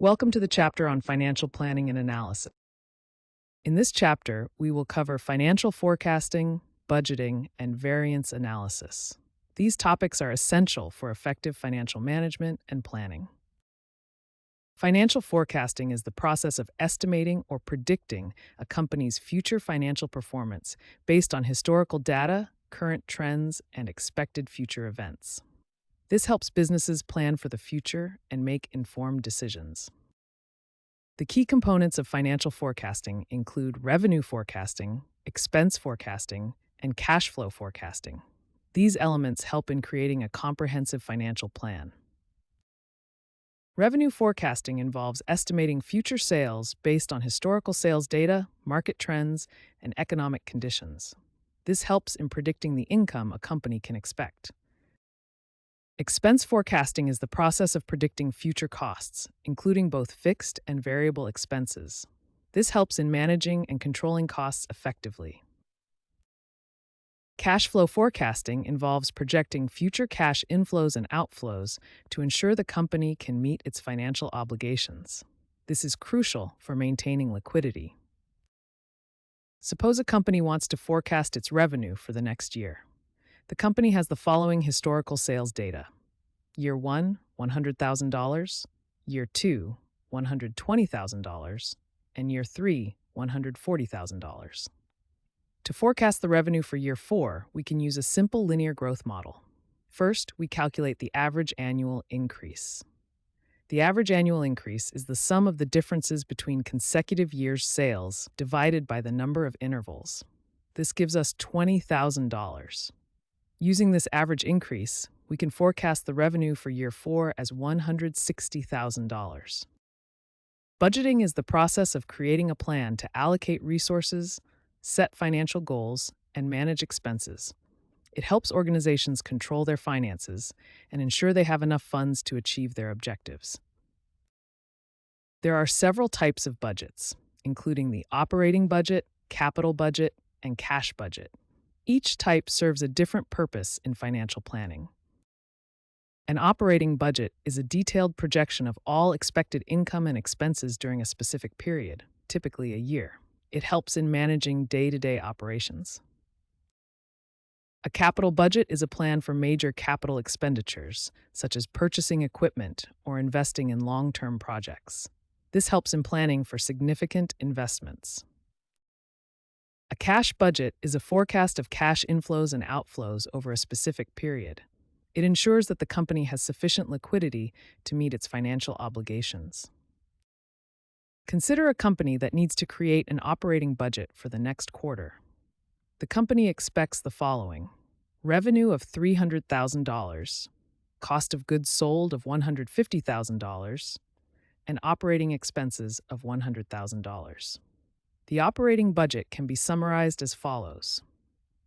Welcome to the chapter on financial planning and analysis. In this chapter, we will cover financial forecasting, budgeting, and variance analysis. These topics are essential for effective financial management and planning. Financial forecasting is the process of estimating or predicting a company's future financial performance based on historical data, current trends, and expected future events. This helps businesses plan for the future and make informed decisions. The key components of financial forecasting include revenue forecasting, expense forecasting, and cash flow forecasting. These elements help in creating a comprehensive financial plan. Revenue forecasting involves estimating future sales based on historical sales data, market trends, and economic conditions. This helps in predicting the income a company can expect. Expense forecasting is the process of predicting future costs, including both fixed and variable expenses. This helps in managing and controlling costs effectively. Cash flow forecasting involves projecting future cash inflows and outflows to ensure the company can meet its financial obligations. This is crucial for maintaining liquidity. Suppose a company wants to forecast its revenue for the next year. The company has the following historical sales data. Year 1, $100,000. Year 2, $120,000. And year 3, $140,000. To forecast the revenue for year 4, we can use a simple linear growth model. First, we calculate the average annual increase. The average annual increase is the sum of the differences between consecutive years' sales divided by the number of intervals. This gives us $20,000. Using this average increase, we can forecast the revenue for year 4 as $160,000. Budgeting is the process of creating a plan to allocate resources, set financial goals, and manage expenses. It helps organizations control their finances and ensure they have enough funds to achieve their objectives. There are several types of budgets, including the operating budget, capital budget, and cash budget. Each type serves a different purpose in financial planning. An operating budget is a detailed projection of all expected income and expenses during a specific period, typically a year. It helps in managing day-to-day operations. A capital budget is a plan for major capital expenditures, such as purchasing equipment or investing in long-term projects. This helps in planning for significant investments. A cash budget is a forecast of cash inflows and outflows over a specific period. It ensures that the company has sufficient liquidity to meet its financial obligations. Consider a company that needs to create an operating budget for the next quarter. The company expects the following: revenue of $300,000, cost of goods sold of $150,000, and operating expenses of $100,000. The operating budget can be summarized as follows.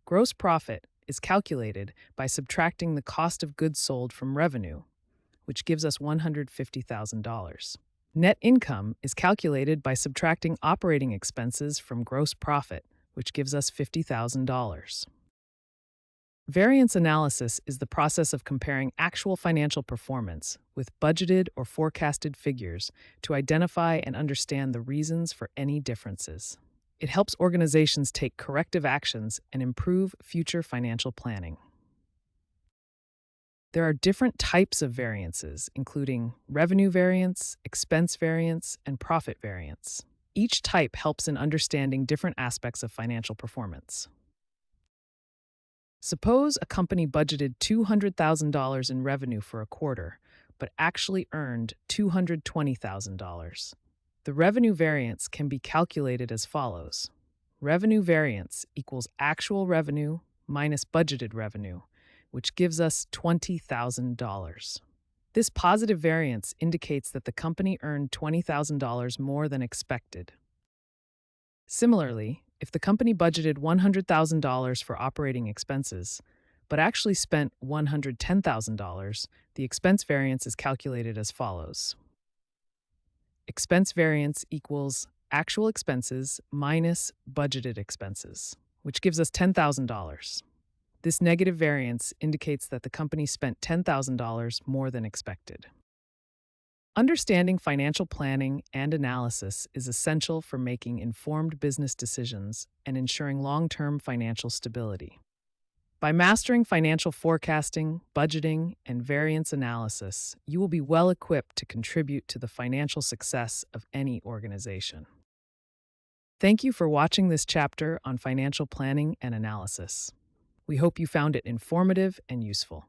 Gross profit is calculated by subtracting the cost of goods sold from revenue, which gives us $150,000. Net income is calculated by subtracting operating expenses from gross profit, which gives us $50,000. Variance analysis is the process of comparing actual financial performance with budgeted or forecasted figures to identify and understand the reasons for any differences. It helps organizations take corrective actions and improve future financial planning. There are different types of variances, including revenue variance, expense variance, and profit variance. Each type helps in understanding different aspects of financial performance. Suppose a company budgeted $200,000 in revenue for a quarter, but actually earned $220,000. The revenue variance can be calculated as follows. Revenue variance equals actual revenue minus budgeted revenue, which gives us $20,000. This positive variance indicates that the company earned $20,000 more than expected. Similarly, if the company budgeted $100,000 for operating expenses, but actually spent $110,000, the expense variance is calculated as follows. Expense variance equals actual expenses minus budgeted expenses, which gives us $10,000. This negative variance indicates that the company spent $10,000 more than expected. Understanding financial planning and analysis is essential for making informed business decisions and ensuring long term financial stability. By mastering financial forecasting, budgeting, and variance analysis, you will be well equipped to contribute to the financial success of any organization. Thank you for watching this chapter on financial planning and analysis. We hope you found it informative and useful.